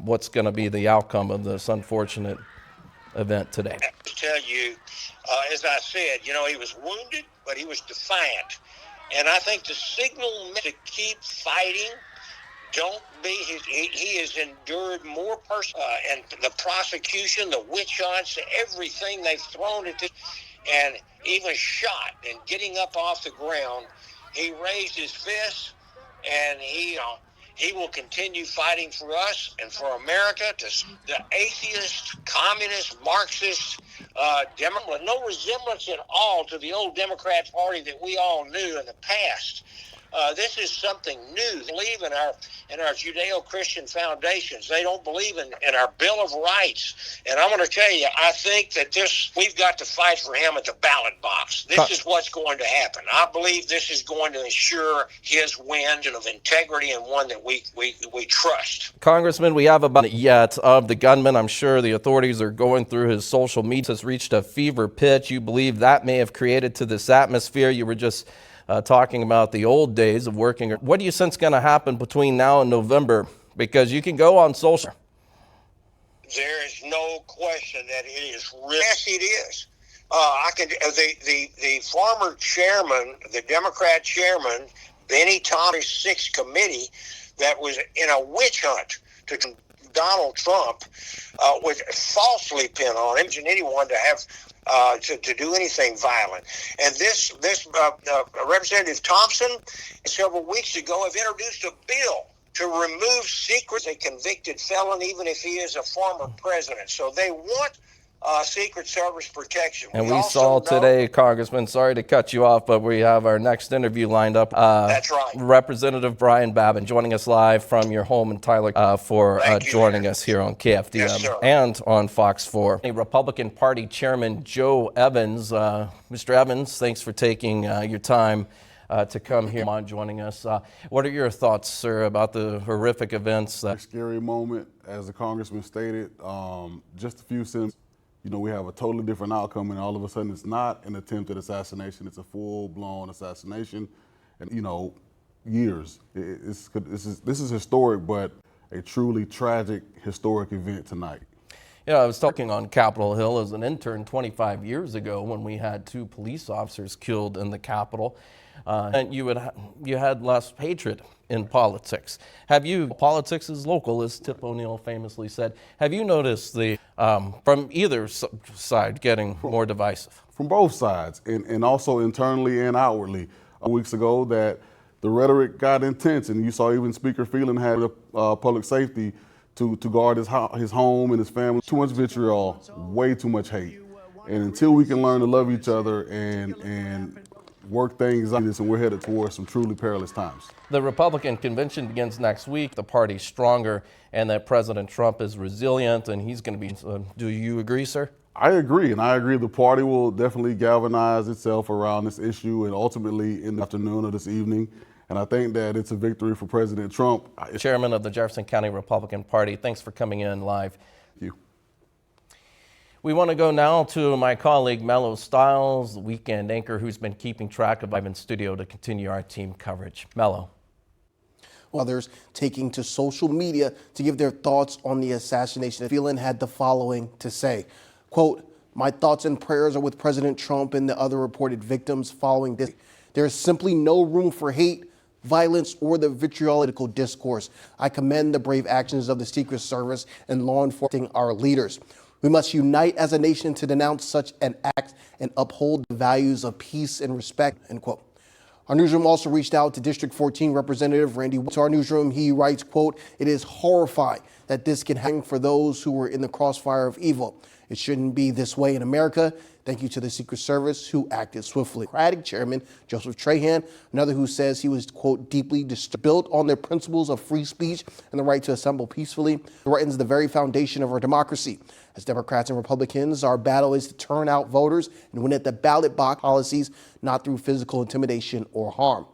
what's going to be the outcome of this unfortunate event today? To tell you, as I said, he was wounded, but he was defiant. And I think the signal to keep fighting, don't be, he has endured more and the prosecution, the witch hunts, everything they've thrown at this, and even shot and getting up off the ground, he raised his fist, and he will continue fighting for us and for America, the atheist, communist, Marxist, Democrat, no resemblance at all to the old Democrat Party that we all knew in the past. This is something new. They believe in our Judeo-Christian foundations. They don't believe in our Bill of Rights. And I'm going to tell you, I think that we've got to fight for him at the ballot box. This is what's going to happen. I believe this is going to ensure his win of integrity, and one that we trust. Congressman, we have about yet of the gunman. I'm sure the authorities are going through his social media. Has reached a fever pitch. You believe that may have created to this atmosphere. You were just talking about the old days of working. What do you sense going to happen between now and November? Because you can go on social. There is no question that it is. Yes, it is. The former chairman, the Democrat chairman, Benny Thomas' 6th committee, that was in a witch hunt to Donald Trump, was falsely pinned on him, and anyone to have to do anything violent. And this Representative Thompson, several weeks ago, have introduced a bill to remove secrets a convicted felon, even if he is a former president. So they want Secret Service protection. And we saw today, Congressman, sorry to cut you off, but we have our next interview lined up. That's right. Representative Brian Babin joining us live from your home in Tyler for joining us here on KFDM and on Fox 4. Republican Party Chairman Joe Evans. Mr. Evans, thanks for taking your time to come here on joining us. What are your thoughts, sir, about the horrific events? A scary moment, as the Congressman stated. Just a few sentences. We have a totally different outcome, and all of a sudden it's not an attempted assassination, it's a full-blown assassination. And, years. This is historic, but a truly tragic, historic event tonight. I was talking on Capitol Hill as an intern 25 years ago when we had 2 police officers killed in the Capitol. And you had less hatred in politics. Politics is local, as Tip O'Neill famously said. Have you noticed from either side getting more divisive? From both sides, and also internally and outwardly. Weeks ago that the rhetoric got intense, and you saw even Speaker Phelan had public safety to guard his home and his family. Too much vitriol, way too much hate. And until we can learn to love each other and work things out, and we're headed towards some truly perilous times. The Republican convention begins next week. The party's stronger, and that President Trump is resilient, and he's going to be. Do you agree, sir? I agree, and I agree the party will definitely galvanize itself around this issue, and ultimately in the afternoon or this evening. And I think that it's a victory for President Trump. Chairman of the Jefferson County Republican Party, thanks for coming in live. Thank you. We want to go now to my colleague Mello Stiles, the weekend anchor who's been keeping track of live in studio to continue our team coverage. Mello. Others taking to social media to give their thoughts on the assassination. Phelan had the following to say, quote, "My thoughts and prayers are with President Trump and the other reported victims following this. There is simply no room for hate, violence, or the vitriolical discourse. I commend the brave actions of the Secret Service and law enforcement, our leaders. We must unite as a nation to denounce such an act and uphold the values of peace and respect," end quote. Our newsroom also reached out to District 14 Representative Randy. To our newsroom, he writes, quote, "It is horrifying that this can happen for those who were in the crossfire of evil. It shouldn't be this way in America. Thank you to the Secret Service who acted swiftly." Democratic Chairman Joseph Trahan, another who says he was, quote, "deeply disturbed, built on the principles of free speech and the right to assemble peacefully, threatens the very foundation of our democracy. As Democrats and Republicans, our battle is to turn out voters and win at the ballot box policies, not through physical intimidation or harm."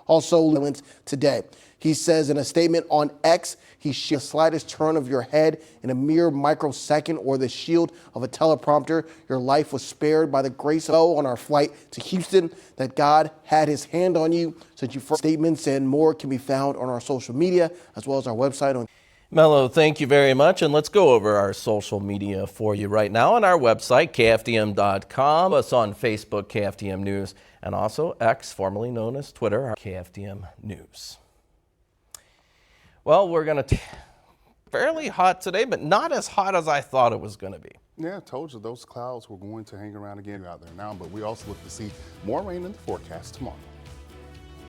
Also, violence today. He says in a statement on X, he shared the slightest turn of your head in a mere microsecond or the shield of a teleprompter. Your life was spared by the grace of God on our flight to Houston, that God had his hand on you since you first. Statements and more can be found on our social media as well as our website. Mello, thank you very much. And let's go over our social media for you right now on our website, KFDM.com. Us on Facebook, KFDM News, and also X, formerly known as Twitter, our KFDM News. Well, we're going to fairly hot today, but not as hot as I thought it was going to be. Yeah, I told you those clouds were going to hang around again out there now, but we also look to see more rain in the forecast tomorrow.